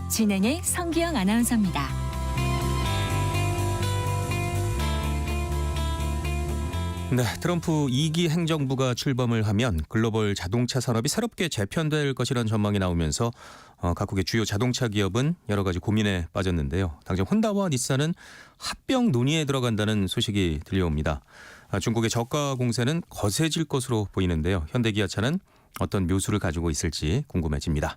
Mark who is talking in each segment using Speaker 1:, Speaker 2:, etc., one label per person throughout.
Speaker 1: 진행의 성기영 아나운서입니다.
Speaker 2: 네, 트럼프 2기 행정부가 출범을 하면 글로벌 자동차 산업이 새롭게 재편될 것이라는 전망이 나오면서 각국의 주요 자동차 기업은 여러 가지 고민에 빠졌는데요. 당장 혼다와 닛산은 합병 논의에 들어간다는 소식이 들려옵니다. 중국의 저가 공세는 거세질 것으로 보이는데요. 현대기아차는 어떤 묘수를 가지고 있을지 궁금해집니다.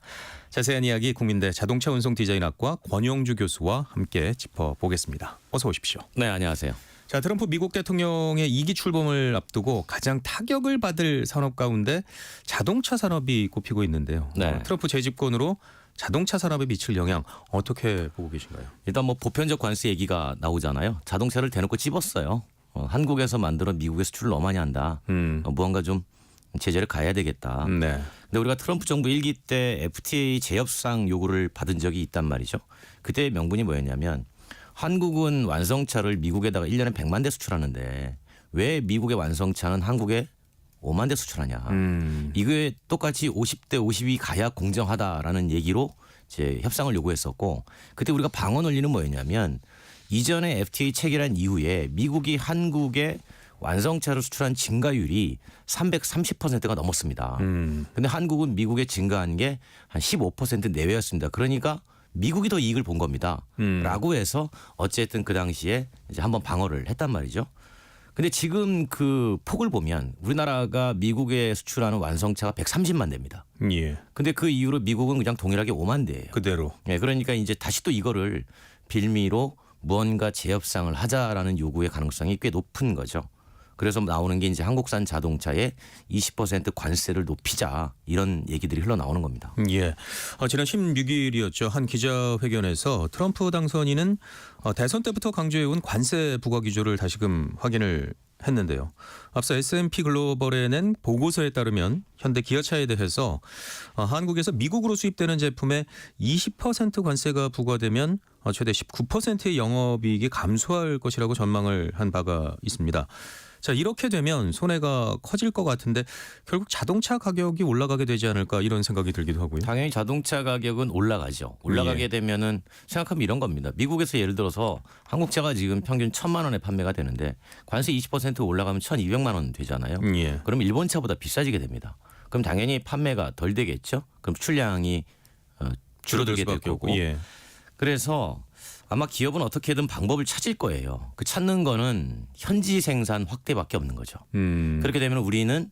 Speaker 2: 자세한 이야기 국민대 자동차 운송 디자인학과 권영주 교수와 함께 짚어보겠습니다. 어서 오십시오.
Speaker 3: 네, 안녕하세요.
Speaker 2: 자, 트럼프 미국 대통령의 2기 출범을 앞두고 가장 타격을 받을 산업 가운데 자동차 산업이 꼽히고 있는데요.
Speaker 3: 네.
Speaker 2: 트럼프 재집권으로 자동차 산업에 미칠 영향 어떻게 보고 계신가요?
Speaker 3: 일단 뭐 보편적 관세 얘기가 나오잖아요. 자동차를 대놓고 찝었어요. 한국에서 만들어 미국에 수출을 너무 많이 한다. 무언가 좀 제재를 가해야 되겠다.
Speaker 2: 네.
Speaker 3: 근데 우리가 트럼프 정부 1기 때 FTA 재협상 요구를 받은 적이 있단 말이죠. 그때 명분이 뭐였냐면 한국은 완성차를 미국에다가 1년에 100만 대 수출하는데 왜 미국의 완성차는 한국에 5만 대 수출하냐. 이게 똑같이 50대 50이 가야 공정하다라는 얘기로 이제 협상을 요구했었고, 그때 우리가 방어 논리는 뭐였냐면 이전에 FTA 체결한 이후에 미국이 한국에 완성차를 수출한 증가율이 330%가 넘었습니다. 근데 한국은 미국에 증가한 게 한 15% 내외였습니다. 그러니까 미국이 더 이익을 본 겁니다. 라고 해서 어쨌든 그 당시에 이제 한번 방어를 했단 말이죠. 근데 지금 그 폭을 보면 우리나라가 미국에 수출하는 완성차가 130만 대입니다.
Speaker 2: 예.
Speaker 3: 근데 그 이후로 미국은 그냥 동일하게 5만 대예요.
Speaker 2: 그대로.
Speaker 3: 네, 그러니까 이제 다시 또 이거를 빌미로 무언가 재협상을 하자라는 요구의 가능성이 꽤 높은 거죠. 그래서 나오는 게 이제 한국산 자동차에 20% 관세를 높이자, 이런 얘기들이 흘러나오는 겁니다.
Speaker 2: 예. 지난 16일이었죠. 한 기자회견에서 트럼프 당선인은 대선 때부터 강조해온 관세 부과 기조를 다시금 확인을 했는데요. 앞서 S&P 글로벌에 낸 보고서에 따르면 현대 기아차에 대해서 한국에서 미국으로 수입되는 제품에 20% 관세가 부과되면 최대 19%의 영업이익이 감소할 것이라고 전망을 한 바가 있습니다. 자, 이렇게 되면 손해가 커질 것 같은데 결국 자동차 가격이 올라가게 되지 않을까, 이런 생각이 들기도 하고요.
Speaker 3: 당연히 자동차 가격은 올라가죠. 올라가게 되면은 생각하면 이런 겁니다. 미국에서 예를 들어서 한국차가 지금 평균 1,000만 원에 판매가 되는데 관세 20% 올라가면 1,200만 원 되잖아요.
Speaker 2: 예.
Speaker 3: 그럼 일본 차보다 비싸지게 됩니다. 그럼 당연히 판매가 덜 되겠죠. 그럼 출량이 줄어들게 될 거고.
Speaker 2: 예.
Speaker 3: 그래서 아마 기업은 어떻게든 방법을 찾을 거예요. 그 찾는 거는 현지 생산 확대밖에 없는 거죠. 그렇게 되면 우리는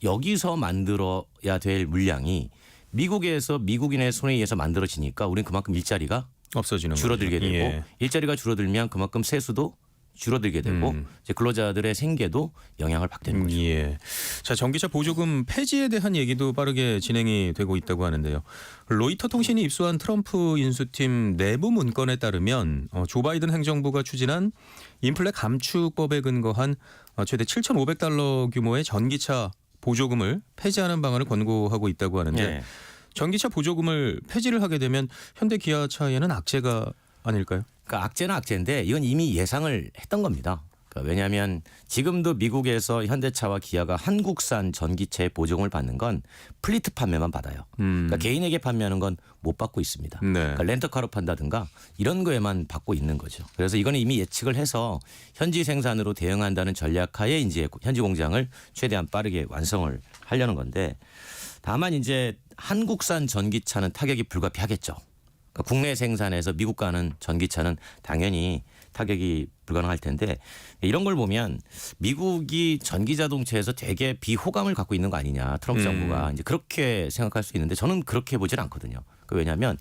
Speaker 3: 여기서 만들어야 될 물량이 미국에서 미국인의 손에 의해서 만들어지니까 우리는 그만큼 일자리가
Speaker 2: 없어지는
Speaker 3: 줄어들게
Speaker 2: 거죠.
Speaker 3: 되고,
Speaker 2: 예.
Speaker 3: 일자리가 줄어들면 그만큼 세수도 줄어들게 되고 이제 근로자들의 생계도 영향을 받게 되는 거죠.
Speaker 2: 예. 자, 전기차 보조금 폐지에 대한 얘기도 빠르게 진행이 되고 있다고 하는데요. 로이터 통신이 입수한 트럼프 인수팀 내부 문건에 따르면 조 바이든 행정부가 추진한 인플레 감축법에 근거한 최대 7,500달러 규모의 전기차 보조금을 폐지하는 방안을 권고하고 있다고 하는데
Speaker 3: 네.
Speaker 2: 전기차 보조금을 폐지를 하게 되면 현대 기아차에는 악재가 아닐까요?
Speaker 3: 그러니까 악재는 악재인데 이건 이미 예상을 했던 겁니다. 그러니까 왜냐하면 지금도 미국에서 현대차와 기아가 한국산 전기차의 보조금을 받는 건 플리트 판매만 받아요. 그러니까 개인에게 판매하는 건 못 받고 있습니다.
Speaker 2: 네.
Speaker 3: 그러니까 렌터카로 판다든가 이런 거에만 받고 있는 거죠. 그래서 이거는 이미 예측을 해서 현지 생산으로 대응한다는 전략하에 이제 현지 공장을 최대한 빠르게 완성을 하려는 건데, 다만 이제 한국산 전기차는 타격이 불가피하겠죠. 그러니까 국내 생산에서 미국 가는 전기차는 당연히 타격이 불가능할 텐데, 이런 걸 보면 미국이 전기 자동차에서 되게 비호감을 갖고 있는 거 아니냐, 트럼프 정부가 이제 그렇게 생각할 수 있는데 저는 그렇게 보질 않거든요. 왜냐하면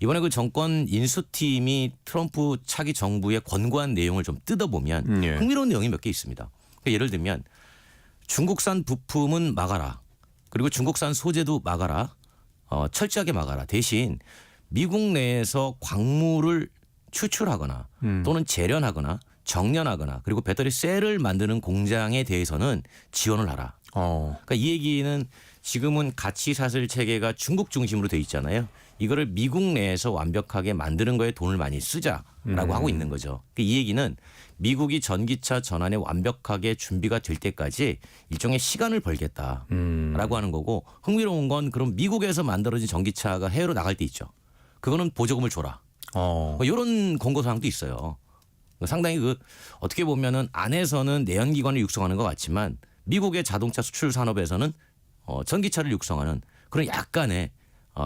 Speaker 3: 이번에 그 정권 인수팀이 트럼프 차기 정부의 권고한 내용을 좀 뜯어보면
Speaker 2: 예.
Speaker 3: 흥미로운 내용이 몇 개 있습니다. 그러니까 예를 들면 중국산 부품은 막아라, 그리고 중국산 소재도 막아라, 철저하게 막아라. 대신 미국 내에서 광물을 추출하거나 또는 재련하거나 정련하거나 그리고 배터리 셀을 만드는 공장에 대해서는 지원을 하라. 그러니까 이 얘기는 지금은 가치 사슬 체계가 중국 중심으로 돼 있잖아요. 이거를 미국 내에서 완벽하게 만드는 거에 돈을 많이 쓰자라고 하고 있는 거죠. 이 얘기는 미국이 전기차 전환에 완벽하게 준비가 될 때까지 일종의 시간을 벌겠다라고 하는 거고, 흥미로운 건 그럼 미국에서 만들어진 전기차가 해외로 나갈 때 있죠. 그거는 보조금을 줘라. 뭐 이런 공고 사항도 있어요. 상당히 어떻게 보면은 안에서는 내연기관을 육성하는 것 같지만 미국의 자동차 수출 산업에서는 전기차를 육성하는 그런 약간의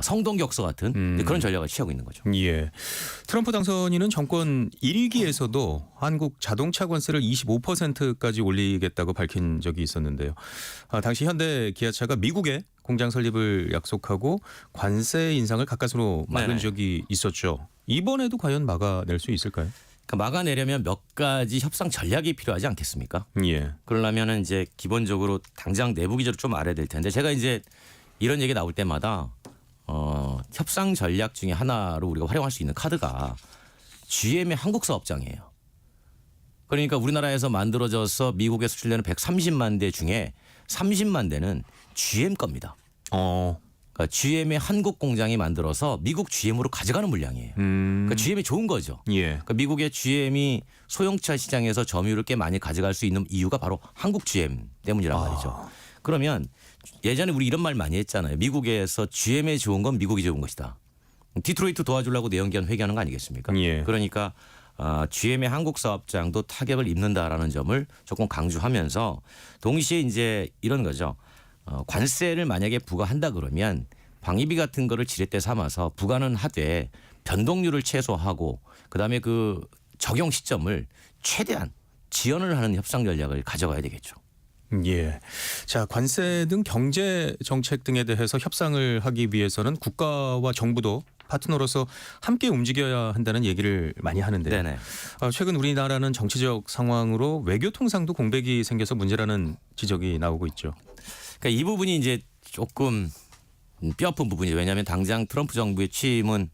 Speaker 3: 성동격서 같은 그런 전략을 취하고 있는 거죠.
Speaker 2: 예. 트럼프 당선인은 정권 1기에서도 한국 자동차 관세를 25%까지 올리겠다고 밝힌 적이 있었는데요. 당시 현대 기아차가 미국에 공장 설립을 약속하고 관세 인상을 가까스로 막은
Speaker 3: 네네.
Speaker 2: 적이 있었죠. 이번에도 과연 막아낼 수 있을까요?
Speaker 3: 그러니까 막아내려면 몇 가지 협상 전략이 필요하지 않겠습니까?
Speaker 2: 예.
Speaker 3: 그러려면은 이제 기본적으로 당장 내부 기조를 좀 알아야 될 텐데 제가 이제 이런 얘기 나올 때마다 협상 전략 중에 하나로 우리가 활용할 수 있는 카드가 GM의 한국 사업장이에요. 그러니까 우리나라에서 만들어져서 미국에 수출되는 130만 대 중에 30만 대는 GM 겁니다. 그러니까 GM의 한국 공장이 만들어서 미국 GM으로 가져가는 물량이에요. 그러니까 GM이 좋은 거죠.
Speaker 2: 예.
Speaker 3: 그러니까 미국의 GM이 소형차 시장에서 점유율을 꽤 많이 가져갈 수 있는 이유가 바로 한국 GM 때문이란 말이죠. 그러면 예전에 우리 이런 말 많이 했잖아요. 미국에서 GM에 좋은 건 미국이 좋은 것이다. 디트로이트 도와주려고 내연기관 회귀하는 거 아니겠습니까?
Speaker 2: 예.
Speaker 3: 그러니까 GM의 한국 사업장도 타격을 입는다라는 점을 조금 강조하면서 동시에 이제 이런 거죠. 관세를 만약에 부과한다 그러면 방위비 같은 거를 지렛대 삼아서 부과는 하되 변동률을 최소화하고 그다음에 그 적용 시점을 최대한 지연을 하는 협상 전략을 가져가야 되겠죠.
Speaker 2: 예. 자, 관세 등 경제 정책 등에 대해서 협상을 하기 위해서는 국가와 정부도 파트너로서 함께 움직여야 한다는 얘기를 많이 하는데
Speaker 3: 네네.
Speaker 2: 최근 우리나라는 정치적 상황으로 외교 통상도 공백이 생겨서 문제라는 지적이 나오고 있죠.
Speaker 3: 그러니까 이 부분이 이제 조금 뼈아픈 부분이죠. 왜냐하면 당장 트럼프 정부의 취임은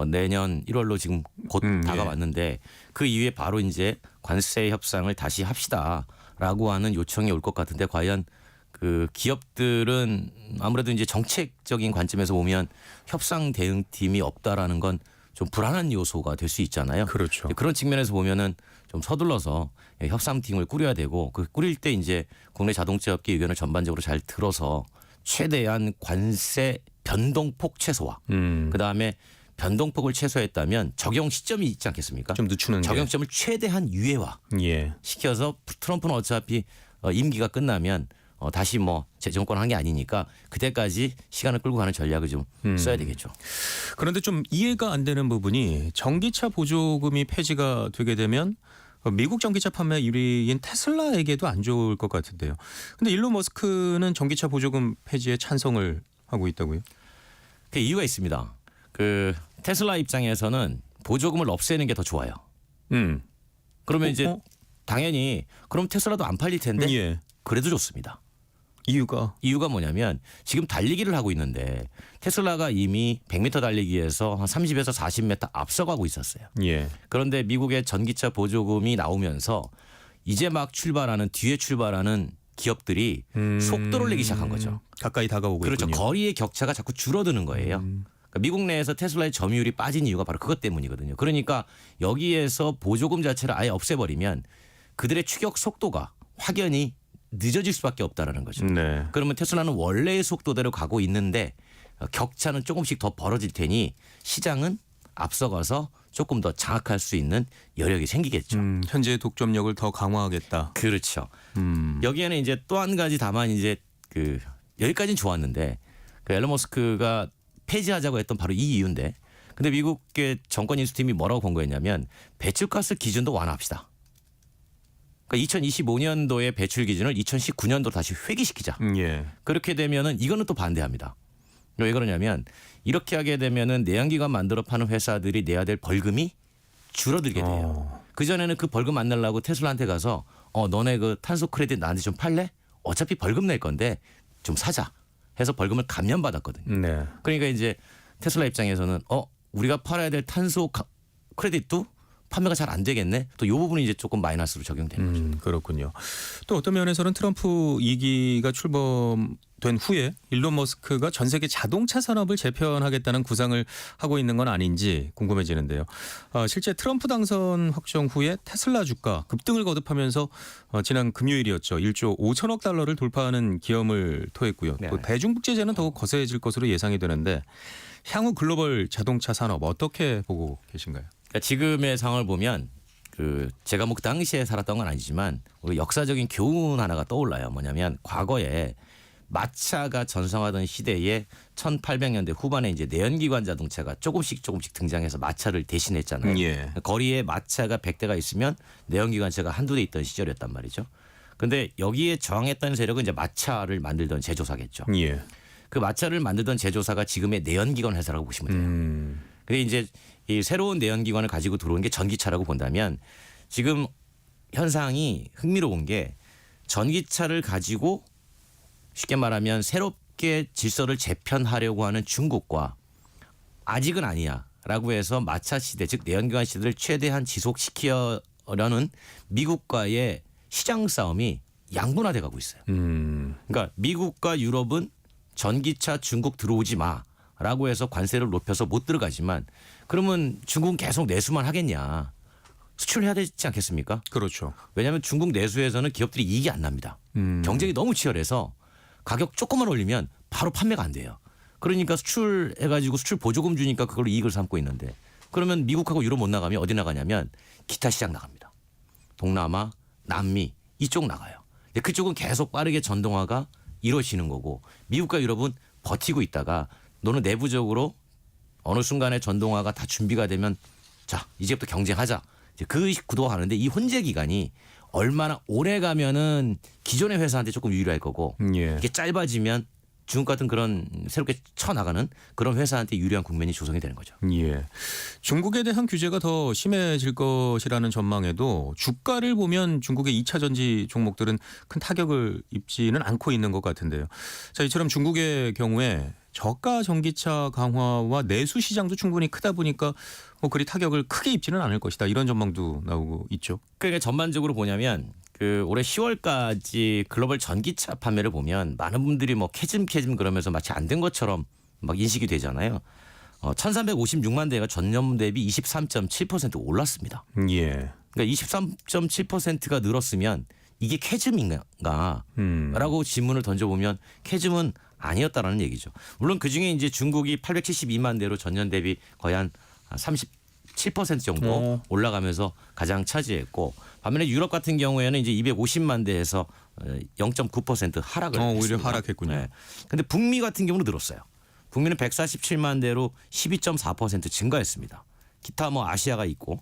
Speaker 3: 내년 1월로 지금 곧 다가왔는데 그 이후에 바로 이제 관세 협상을 다시 합시다라고 하는 요청이 올 것 같은데 과연 그 기업들은 아무래도 이제 정책적인 관점에서 보면 협상 대응팀이 없다라는 건 좀 불안한 요소가 될 수 있잖아요.
Speaker 2: 그렇죠.
Speaker 3: 그런 측면에서 보면은 좀 서둘러서 협상팀을 꾸려야 되고 그 꾸릴 때 이제 국내 자동차 업계 의견을 전반적으로 잘 들어서 최대한 관세 변동폭 최소화. 그다음에 변동폭을 최소화했다면 적용 시점이 있지 않겠습니까?
Speaker 2: 좀 늦추는
Speaker 3: 적용 시점을 최대한 유예화
Speaker 2: 예.
Speaker 3: 시켜서 트럼프는 어차피 임기가 끝나면 다시 뭐 재정권 한 게 아니니까 그때까지 시간을 끌고 가는 전략을 좀 써야 되겠죠.
Speaker 2: 그런데 좀 이해가 안 되는 부분이 전기차 보조금이 폐지가 되게 되면 미국 전기차 판매 1위인 테슬라에게도 안 좋을 것 같은데요. 근데 일론 머스크는 전기차 보조금 폐지에 찬성을 하고 있다고요?
Speaker 3: 그 이유가 있습니다. 그 테슬라 입장에서는 보조금을 없애는 게 더 좋아요. 그러면 이제 당연히 그럼 테슬라도 안 팔릴 텐데
Speaker 2: 예.
Speaker 3: 그래도 좋습니다.
Speaker 2: 이유가
Speaker 3: 뭐냐면 지금 달리기를 하고 있는데 테슬라가 이미 100m 달리기에서 한 30에서 40m 앞서가고 있었어요.
Speaker 2: 예.
Speaker 3: 그런데 미국의 전기차 보조금이 나오면서 이제 막 뒤에 출발하는 기업들이 속도를 내기 시작한 거죠.
Speaker 2: 가까이 다가오고
Speaker 3: 그렇죠.
Speaker 2: 있군요.
Speaker 3: 거리의 격차가 자꾸 줄어드는 거예요. 그러니까 미국 내에서 테슬라의 점유율이 빠진 이유가 바로 그것 때문이거든요. 그러니까 여기에서 보조금 자체를 아예 없애버리면 그들의 추격 속도가 확연히 늦어질 수밖에 없다라는 거죠.
Speaker 2: 네.
Speaker 3: 그러면 테슬라는 원래의 속도대로 가고 있는데 격차는 조금씩 더 벌어질 테니 시장은 앞서가서 조금 더 장악할 수 있는 여력이 생기겠죠.
Speaker 2: 현재 독점력을 더 강화하겠다.
Speaker 3: 그렇죠. 여기에는 이제 또 한 가지 다만 이제 여기까지는 좋았는데 그 앨런 머스크가 폐지하자고 했던 바로 이 이유인데 근데 미국의 정권 인수팀이 뭐라고 권고했냐면 배출가스 기준도 완화합시다. 그러니까 2025년도의 배출 기준을 2019년도로 다시 회귀시키자.
Speaker 2: 예.
Speaker 3: 그렇게 되면은 이거는 또 반대합니다. 왜 그러냐면 이렇게 하게 되면은 내연기관 만들어 파는 회사들이 내야 될 벌금이 줄어들게 돼요. 그전에는 그 벌금 안 내려고 테슬라한테 가서 너네 그 탄소 크레딧 나한테 좀 팔래? 어차피 벌금 낼 건데 좀 사자 해서 벌금을 감면받았거든요.
Speaker 2: 네.
Speaker 3: 그러니까 이제 테슬라 입장에서는 우리가 팔아야 될 탄소 크레딧도 판매가 잘 안 되겠네. 또 이 부분이 이제 조금 마이너스로 적용되는 거죠.
Speaker 2: 그렇군요. 또 어떤 면에서는 트럼프 2기가 출범된 후에 일론 머스크가 전 세계 자동차 산업을 재편하겠다는 구상을 하고 있는 건 아닌지 궁금해지는데요. 실제 트럼프 당선 확정 후에 테슬라 주가 급등을 거듭하면서 지난 금요일이었죠. 1조 5천억 달러를 돌파하는 기염을 토했고요.
Speaker 3: 네.
Speaker 2: 또 대중국 제재는 더욱 거세질 것으로 예상이 되는데 향후 글로벌 자동차 산업 어떻게 보고 계신가요?
Speaker 3: 그러니까 지금의 상황을 보면 제가 뭐 그 당시에 살았던 건 아니지만 우리 역사적인 교훈 하나가 떠올라요. 뭐냐면 과거에 마차가 전성하던 시대에 1800년대 후반에 이제 내연기관 자동차가 조금씩 등장해서 마차를 대신했잖아요.
Speaker 2: 예.
Speaker 3: 거리에 마차가 100대가 있으면 내연기관차가 한두 대 있던 시절이었단 말이죠. 근데 여기에 저항했던 세력은 이제 마차를 만들던 제조사겠죠.
Speaker 2: 예.
Speaker 3: 그 마차를 만들던 제조사가 지금의 내연기관 회사라고 보시면 돼요. 근데 이제 이 새로운 내연기관을 가지고 들어온 게 전기차라고 본다면 지금 현상이 흥미로운 게 전기차를 가지고 쉽게 말하면 새롭게 질서를 재편하려고 하는 중국과 아직은 아니야라고 해서 마차 시대 즉 내연기관 시대를 최대한 지속시키려는 미국과의 시장 싸움이 양분화돼 가고 있어요. 그러니까 미국과 유럽은 전기차 중국 들어오지 마라고 해서 관세를 높여서 못 들어가지만 그러면 중국은 계속 내수만 하겠냐. 수출해야 되지 않겠습니까?
Speaker 2: 그렇죠.
Speaker 3: 왜냐하면 중국 내수에서는 기업들이 이익이 안 납니다. 경쟁이 너무 치열해서 가격 조금만 올리면 바로 판매가 안 돼요. 그러니까 수출해가지고 수출 보조금 주니까 그걸로 이익을 삼고 있는데 그러면 미국하고 유럽 못 나가면 어디 나가냐면 기타 시장 나갑니다. 동남아, 남미 이쪽 나가요. 근데 그쪽은 계속 빠르게 전동화가 이루어지는 거고 미국과 유럽은 버티고 있다가 너는 내부적으로 어느 순간에 전동화가 다 준비가 되면 자 이제부터 경쟁하자. 이제 그 구도하는데 이 혼재 기간이 얼마나 오래 가면은 기존의 회사한테 조금 유리할 거고
Speaker 2: 예.
Speaker 3: 이게 짧아지면 중국 같은 그런 새롭게 쳐나가는 그런 회사한테 유리한 국면이 조성이 되는 거죠.
Speaker 2: 예. 중국에 대한 규제가 더 심해질 것이라는 전망에도 주가를 보면 중국의 2차 전지 종목들은 큰 타격을 입지는 않고 있는 것 같은데요. 자, 이처럼 중국의 경우에 저가 전기차 강화와 내수 시장도 충분히 크다 보니까 뭐 그리 타격을 크게 입지는 않을 것이다. 이런 전망도 나오고 있죠.
Speaker 3: 그러니까 전반적으로 보냐면 올해 10월까지 글로벌 전기차 판매를 보면 많은 분들이 뭐 캐즘 그러면서 마치 안 된 것처럼 막 인식이 되잖아요. 1356만 대가 전년 대비 23.7% 올랐습니다.
Speaker 2: 예.
Speaker 3: 그러니까 23.7%가 늘었으면 이게 캐즘인가? 라고 질문을 던져보면 캐즘은 아니었다라는 얘기죠. 물론 그중에 이제 중국이 872만 대로 전년 대비 거의 한 37% 정도 올라가면서 가장 차지했고 반면에 유럽 같은 경우에는 이제 250만 대에서 0.9% 하락을
Speaker 2: 오히려
Speaker 3: 했습니다.
Speaker 2: 하락했군요.
Speaker 3: 네. 근데 북미 같은 경우는 늘었어요. 북미는 147만 대로 12.4% 증가했습니다. 기타 뭐 아시아가 있고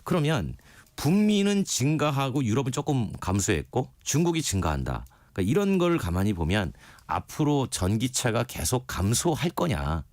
Speaker 3: 그러면 북미는 증가하고 유럽은 조금 감소했고 중국이 증가한다. 그러니까 이런 걸 가만히 보면 앞으로 전기차가 계속 감소할 거냐.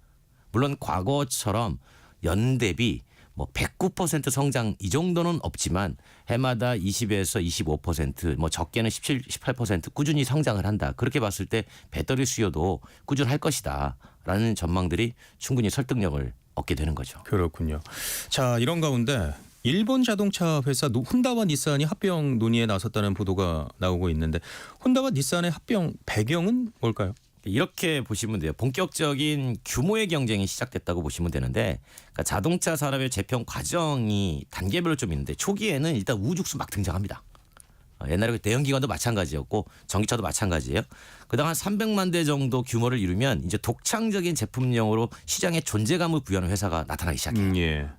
Speaker 3: 물론 과거처럼 연 대비 뭐 109% 성장 이 정도는 없지만 해마다 20에서 25% 뭐 적게는 17, 18% 꾸준히 성장을 한다. 그렇게 봤을 때 배터리 수요도 꾸준할 것이다라는 전망들이 충분히 설득력을 얻게 되는 거죠.
Speaker 2: 그렇군요. 자, 이런 가운데 일본 자동차 회사 혼다와 닛산이 합병 논의에 나섰다는 보도가 나오고 있는데 혼다와 닛산의 합병 배경은 뭘까요?
Speaker 3: 이렇게 보시면 돼요. 본격적인 규모의 경쟁이 시작됐다고 보시면 되는데 그러니까 자동차 산업의 재편 과정이 단계별로 좀 있는데 초기에는 일단 우죽수 막 등장합니다. 옛날에 내연기관도 마찬가지였고 전기차도 마찬가지예요. 그다음 한 300만 대 정도 규모를 이루면 이제 독창적인 제품명으로 시장에 존재감을 부여하는 회사가 나타나기 시작해요.
Speaker 2: 예.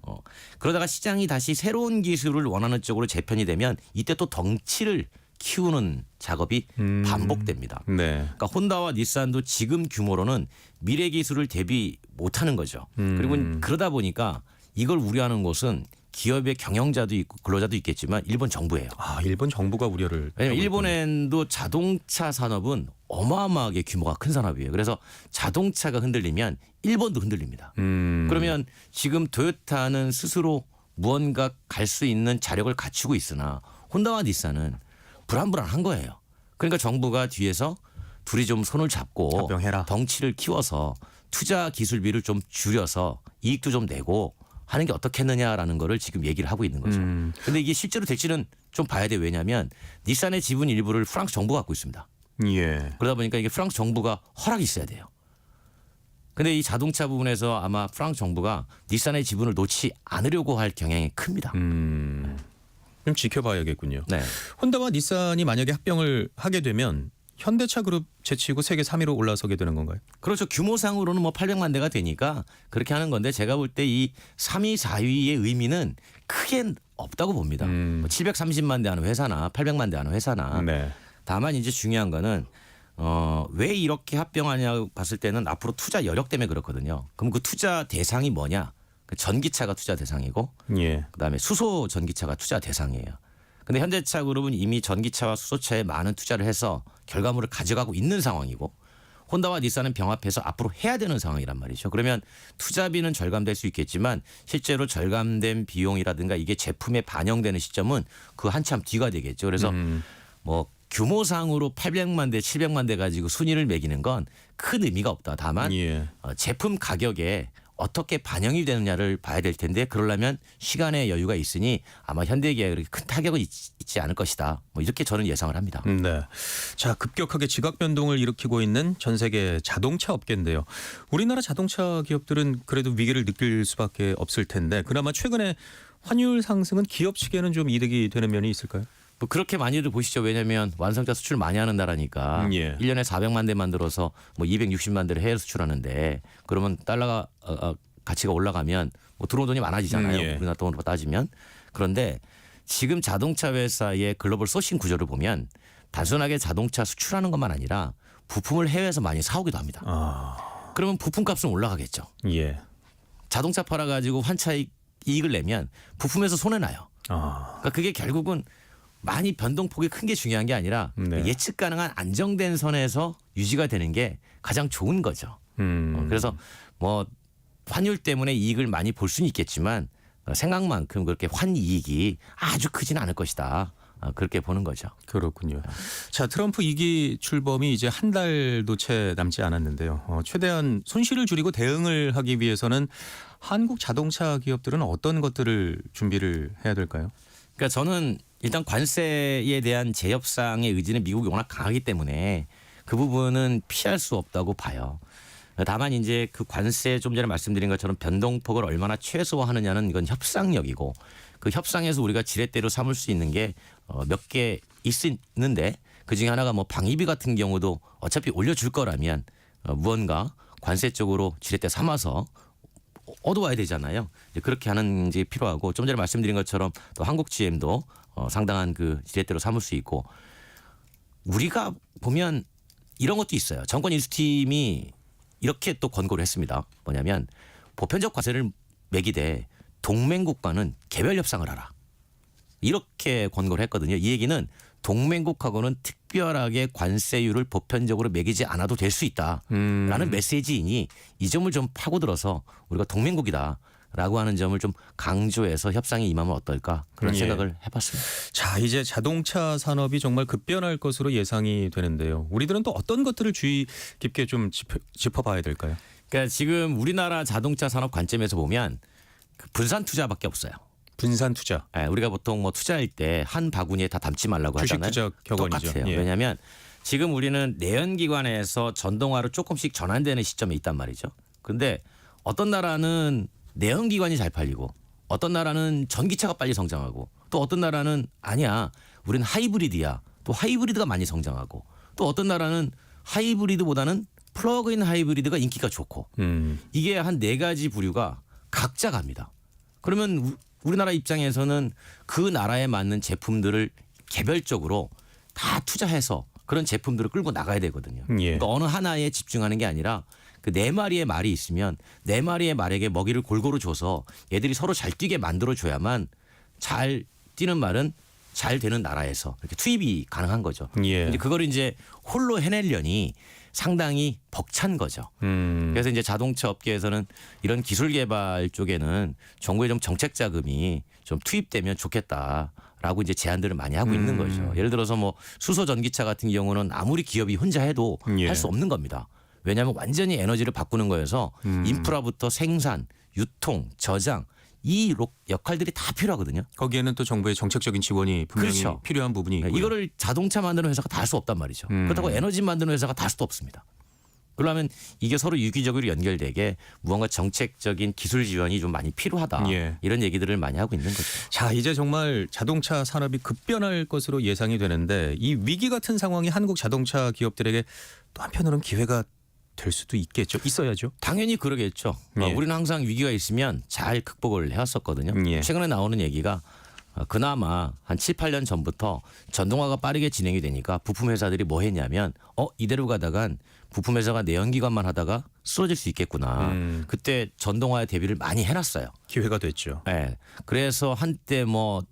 Speaker 3: 그러다가 시장이 다시 새로운 기술을 원하는 쪽으로 재편이 되면 이때 또 덩치를 키우는 작업이 반복됩니다.
Speaker 2: 네.
Speaker 3: 그러니까 혼다와 닛산도 지금 규모로는 미래 기술을 대비 못하는 거죠. 그리고 그러다 보니까 이걸 우려하는 곳은 기업의 경영자도 있고 근로자도 있겠지만 일본 정부예요.
Speaker 2: 아, 일본 정부가 우려를.
Speaker 3: 왜냐하면 일본도 자동차 산업은 어마어마하게 규모가 큰 산업이에요. 그래서 자동차가 흔들리면 일본도 흔들립니다. 그러면 지금 토요타는 스스로 무언가 갈 수 있는 자력을 갖추고 있으나 혼다와 닛산은 불안한 거예요. 그러니까 정부가 뒤에서 둘이 좀 손을 잡고
Speaker 2: 합병해라.
Speaker 3: 덩치를 키워서 투자 기술비를 좀 줄여서 이익도 좀 내고 하는 게 어떻겠느냐라는 거를 지금 얘기를 하고 있는 거죠. 그런데 이게 실제로 될지는 좀 봐야 돼요. 왜냐하면 닛산의 지분 일부를 프랑스 정부가 갖고 있습니다.
Speaker 2: 예.
Speaker 3: 그러다 보니까 이게 프랑스 정부가 허락이 있어야 돼요. 근데 이 자동차 부분에서 아마 프랑스 정부가 닛산의 지분을 놓지 않으려고 할 경향이 큽니다.
Speaker 2: 좀 지켜봐야겠군요.
Speaker 3: 네.
Speaker 2: 혼다와 닛산이 만약에 합병을 하게 되면 현대차 그룹 제치고 세계 3위로 올라서게 되는 건가요?
Speaker 3: 그렇죠. 규모상으로는 뭐 800만 대가 되니까 그렇게 하는 건데 제가 볼 때 이 3위, 4위의 의미는 크게 없다고 봅니다. 뭐 730만 대 하는 회사나 800만 대 하는 회사나
Speaker 2: 네.
Speaker 3: 다만 이제 중요한 거는 왜 이렇게 합병하냐고 봤을 때는 앞으로 투자 여력 때문에 그렇거든요. 그럼 그 투자 대상이 뭐냐? 그 전기차가 투자 대상이고
Speaker 2: 예.
Speaker 3: 그다음에 수소 전기차가 투자 대상이에요. 근데 현대차 그룹은 이미 전기차와 수소차에 많은 투자를 해서 결과물을 가져가고 있는 상황이고 혼다와 닛산은 병합해서 앞으로 해야 되는 상황이란 말이죠. 그러면 투자비는 절감될 수 있겠지만 실제로 절감된 비용이라든가 이게 제품에 반영되는 시점은 그 한참 뒤가 되겠죠. 그래서 뭐 규모상으로 800만 대, 700만 대 가지고 순위를 매기는 건 큰 의미가 없다. 다만
Speaker 2: 예.
Speaker 3: 제품 가격에 어떻게 반영이 되느냐를 봐야 될 텐데 그러려면 시간의 여유가 있으니 아마 현대기아에 그렇게 큰 타격은 있지 않을 것이다. 뭐 이렇게 저는 예상을 합니다.
Speaker 2: 네. 자, 급격하게 지각 변동을 일으키고 있는 전 세계 자동차 업계인데요. 우리나라 자동차 기업들은 그래도 위기를 느낄 수밖에 없을 텐데 그나마 최근에 환율 상승은 기업 측에는 좀 이득이 되는 면이 있을까요?
Speaker 3: 뭐 그렇게 많이들 보시죠. 왜냐하면 완성차 수출 많이 하는 나라니까
Speaker 2: 예.
Speaker 3: 1년에 400만 대 만들어서 뭐 260만 대를 해외 수출하는데 그러면 달러가 가치가 올라가면 뭐 들어온 돈이 많아지잖아요.
Speaker 2: 예.
Speaker 3: 우리나라 돈으로 따지면. 그런데 지금 자동차 회사의 글로벌 소싱 구조를 보면 단순하게 자동차 수출하는 것만 아니라 부품을 해외에서 많이 사오기도 합니다.
Speaker 2: 아,
Speaker 3: 그러면 부품값은 올라가겠죠.
Speaker 2: 예.
Speaker 3: 자동차 팔아가지고 환차 이익을 내면 부품에서 손해나요.
Speaker 2: 아,
Speaker 3: 그러니까 그게 결국은 많이 변동폭이 큰 게 중요한 게 아니라
Speaker 2: 네.
Speaker 3: 예측 가능한 안정된 선에서 유지가 되는 게 가장 좋은 거죠. 그래서 뭐 환율 때문에 이익을 많이 볼 수는 있겠지만 생각만큼 그렇게 환이익이 아주 크지는 않을 것이다. 그렇게 보는 거죠.
Speaker 2: 그렇군요. 자, 트럼프 2기 출범이 이제 한 달도 채 남지 않았는데요. 최대한 손실을 줄이고 대응을 하기 위해서는 한국 자동차 기업들은 어떤 것들을 준비를 해야 될까요?
Speaker 3: 그러니까 저는 일단 관세에 대한 재협상의 의지는 미국이 워낙 강하기 때문에 그 부분은 피할 수 없다고 봐요. 다만 이제 그 관세 좀 전에 말씀드린 것처럼 변동폭을 얼마나 최소화하느냐는 이건 협상력이고 그 협상에서 우리가 지렛대로 삼을 수 있는 게 몇 개 있는데 그중에 하나가 뭐 방위비 같은 경우도 어차피 올려줄 거라면 무언가 관세 쪽으로 지렛대 삼아서 얻어와야 되잖아요. 이제 그렇게 하는 게 필요하고 좀 전에 말씀드린 것처럼 또 한국 GM도 상당한 그 지렛대로 삼을 수 있고 우리가 보면 이런 것도 있어요. 정권 인수팀이 이렇게 또 권고를 했습니다. 뭐냐면 보편적 과세를 매기되 동맹국과는 개별 협상을 하라. 이렇게 권고를 했거든요. 이 얘기는 동맹국하고는 특별하게 관세율을 보편적으로 매기지 않아도 될 수 있다라는 메시지이니 이 점을 좀 파고들어서 우리가 동맹국이다라고 하는 점을 좀 강조해서 협상에 임하면 어떨까 그런
Speaker 2: 예.
Speaker 3: 생각을 해봤습니다.
Speaker 2: 자, 이제 자동차 산업이 정말 급변할 것으로 예상이 되는데요. 우리들은 또 어떤 것들을 주의 깊게 좀 짚어봐야 될까요?
Speaker 3: 그러니까 지금 우리나라 자동차 산업 관점에서 보면 그 분산 투자밖에 없어요.
Speaker 2: 분산 투자,
Speaker 3: 예, 우리가 보통 뭐 투자할 때 한 바구니에 다 담지 말라고
Speaker 2: 주식
Speaker 3: 하잖아요.
Speaker 2: 투자 격언이죠.
Speaker 3: 똑같아요.
Speaker 2: 예.
Speaker 3: 왜냐하면 지금 우리는 내연기관에서 전동화로 조금씩 전환되는 시점에 있단 말이죠. 그런데 어떤 나라는 내연기관이 잘 팔리고 어떤 나라는 전기차가 빨리 성장하고 또 어떤 나라는 아니야. 우리는 하이브리드야. 또 하이브리드가 많이 성장하고 또 어떤 나라는 하이브리드보다는 플러그인 하이브리드가 인기가 좋고 이게 한 4가지 부류가 각자 갑니다. 그러면 우리나라 입장에서는 그 나라에 맞는 제품들을 개별적으로 다 투자해서 그런 제품들을 끌고 나가야 되거든요.
Speaker 2: 예.
Speaker 3: 그러니까 어느 하나에 집중하는 게 아니라 그 4마리의 말이 있으면 4마리의 말에게 먹이를 골고루 줘서 얘들이 서로 잘 뛰게 만들어줘야만 잘 뛰는 말은 잘 되는 나라에서 이렇게 투입이 가능한 거죠.
Speaker 2: 예.
Speaker 3: 이제 그걸 이제 홀로 해내려니 상당히 벅찬 거죠. 그래서 이제 자동차 업계에서는 이런 기술 개발 쪽에는 정부의 좀 정책 자금이 좀 투입되면 좋겠다라고 이제 제안들을 많이 하고 있는 거죠. 예를 들어서 뭐 수소 전기차 같은 경우는 아무리 기업이 혼자 해도
Speaker 2: 예.
Speaker 3: 할 수 없는 겁니다. 왜냐하면 완전히 에너지를 바꾸는 거여서 인프라부터 생산, 유통, 저장 이 역할들이 다 필요하거든요.
Speaker 2: 거기에는 또 정부의 정책적인 지원이 분명히
Speaker 3: 그렇죠.
Speaker 2: 필요한 부분이 있고요.
Speaker 3: 이거를 자동차 만드는 회사가 다 할 수 없단 말이죠. 그렇다고 에너지 만드는 회사가 다 할 수도 없습니다. 그러면 이게 서로 유기적으로 연결되게 무언가 정책적인 기술 지원이 좀 많이 필요하다.
Speaker 2: 예.
Speaker 3: 이런 얘기들을 많이 하고 있는 거죠.
Speaker 2: 자, 이제 정말 자동차 산업이 급변할 것으로 예상이 되는데 이 위기 같은 상황이 한국 자동차 기업들에게 또 한편으로는 기회가 될 수도 있겠죠. 있어야죠.
Speaker 3: 당연히 그러겠죠.
Speaker 2: 예.
Speaker 3: 우리는 항상 위기가 있으면 잘 극복을 해왔었거든요.
Speaker 2: 예.
Speaker 3: 최근에 나오는 얘기가 그나마 한 7, 8년 전부터 전동화가 빠르게 진행이 되니까 부품 회사들이 뭐 했냐면 이대로 가다간 부품 회사가 내연기관만 하다가 쓰러질 수 있겠구나. 그때 전동화에 대비를 많이 해놨어요.
Speaker 2: 기회가 됐죠.
Speaker 3: 네. 그래서 한때 뭐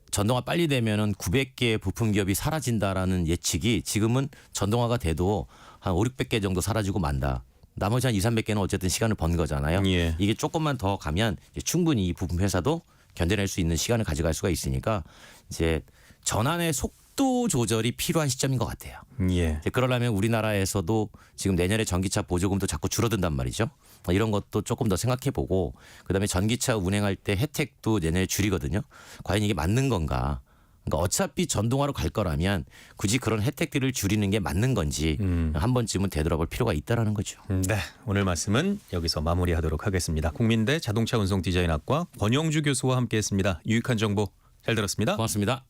Speaker 3: 전동화 빨리 되면은 900개의 부품 기업이 사라진다라는 예측이 지금은 전동화가 돼도 한 5, 600개 정도 사라지고 만다. 나머지 한 2, 300개는 어쨌든 시간을 번 거잖아요.
Speaker 2: 예.
Speaker 3: 이게 조금만 더 가면 이제 충분히 이 부품 회사도 견뎌낼 수 있는 시간을 가져갈 수가 있으니까 이제 전환의 속도 조절이 필요한 시점인 것 같아요.
Speaker 2: 예.
Speaker 3: 이제 그러려면 우리나라에서도 지금 내년에 전기차 보조금도 자꾸 줄어든단 말이죠. 이런 것도 조금 더 생각해보고 그다음에 전기차 운행할 때 혜택도 내년에 줄이거든요. 과연 이게 맞는 건가? 그러니까 어차피 전동화로 갈 거라면 굳이 그런 혜택들을 줄이는 게 맞는 건지 한 번쯤은 되돌아볼 필요가 있다라는 거죠.
Speaker 2: 네, 오늘 말씀은 여기서 마무리하도록 하겠습니다. 국민대 자동차 운송 디자인학과 권영주 교수와 함께했습니다. 유익한 정보 잘 들었습니다.
Speaker 3: 고맙습니다.